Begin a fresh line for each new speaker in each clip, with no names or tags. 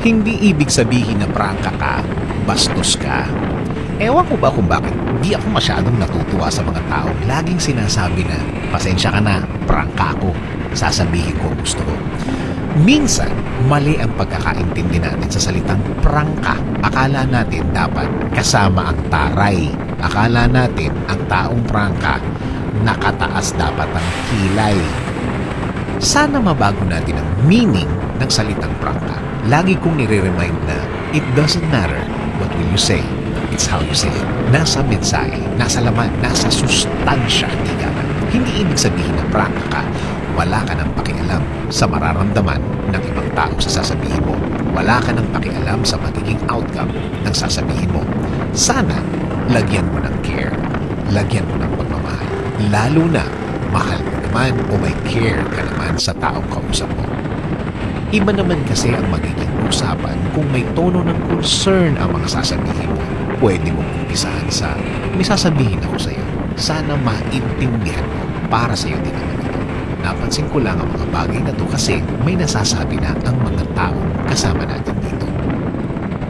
Hindi ibig sabihin na prangka ka, bastos ka. Ewan ko ba kung bakit di ako masyadong natutuwa sa mga taong laging sinasabi na, pasensya ka na, prangka ako, sasabihin ko ang gusto ko. Minsan, mali ang pagkakaintindi natin sa salitang prangka. Akala natin dapat kasama ang taray. Akala natin ang taong prangka, nakataas dapat ang kilay. Sana mabago natin ang meaning ng salitang prangka. Lagi kong nire-remind na it doesn't matter what will you say, it's how you say it. Nasa mensahe, nasa laman, nasa sustansya, hindi ibig sabihin na prangka ka, wala ka nang pakialam sa mararamdaman ng ibang tao sa sasabihin mo. Wala ka nang pakialam sa magiging outcome ng sasabihin mo. Sana, lagyan mo ng care. Lagyan mo ng pagmamahal. Lalo na, mahal mo naman o may care ka naman sa taong kausap mo. Iba naman kasi ang magiging usapan kung may tono ng concern ang mga sasabihin mo. Pwede mong umpisahan sa, may sasabihin ako sa iyo. Sana maintindihan mo para sa iyo din naman ito. Napansin ko lang ang mga bagay na to kasi may nasasabi na ang mga taong kasama natin dito.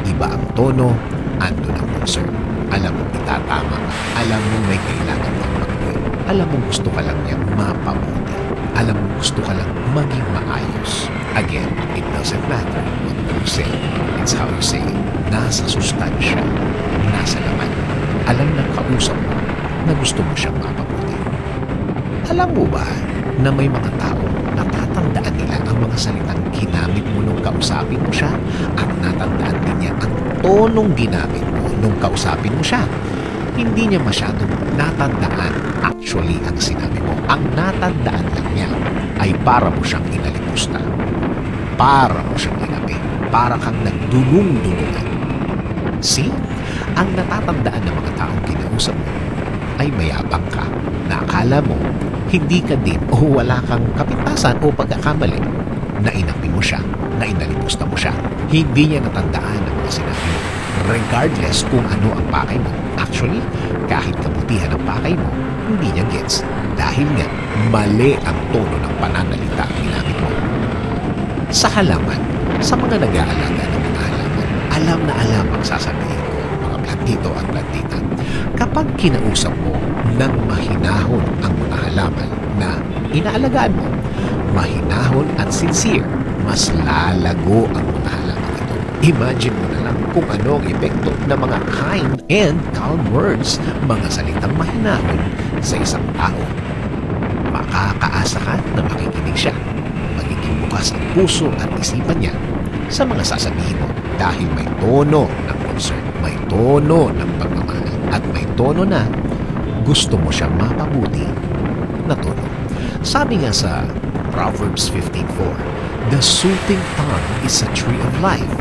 Iba ang tono, ando ng concern. Alam mo itatama ka. Alam mo may kailangan kang mag-uwi. Alam mo gusto ka lang niyang mapabuti. Alam mo gusto ka lang maging maayos. Again, it doesn't matter what you say. It's how you say it. Nasa sustansya, nasa laman. Alam ng kausap mo na gusto mo siyang mapabuti. Alam mo ba na may mga tao natatandaan nila ang mga salitang ginamit mo nung kausapin mo siya at natandaan din niya ang tonong ginamit mo nung kausapin mo siya? Hindi niya masyadong natandaan actually ang sinabi mo. Ang natandaan lang niya ay para mo siyang inalimusta. Para mo siyang inabi. Para kang nagdulong-dulungan. See? Ang natatandaan ng mga taong kinausap mo ay mayabang ka na akala mo hindi ka din o wala kang kapintasan o pagkakamali na inapi mo siya, na inalimusta mo siya. Hindi niya natandaan ang mga sinabi mo. Regardless kung ano ang pakay mo. Actually, kahit kabutihan ang pakay mo, hindi niya gets. Dahil nga, mali ang tono ng pananalita ang ginamit mo. Sa halaman, sa mga nag-aalaga ng mga halaman, alam na alam ang sasabihin ko, mga plantito at plantita. Kapag kinausap mo ng mahinahon ang mga halaman na inaalagaan mo, mahinahon at sincere, mas lalago ang mga halaman ito. Imagine mo na lang kung ano ang epekto ng mga kind and calm words, mga salitang mahinahon sa isang tao. Makakaasa ka na makikinig siya. Magiging bukas ang puso at isipan niya sa mga sasabihin mo dahil may tono ng concern, may tono ng pagmamahal, at may tono na gusto mo siyang mapabuti na tono. Sabi nga sa Proverbs 15:4, the soothing tongue is a tree of life,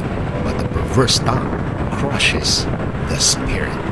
but the perverse tongue crushes the spirit.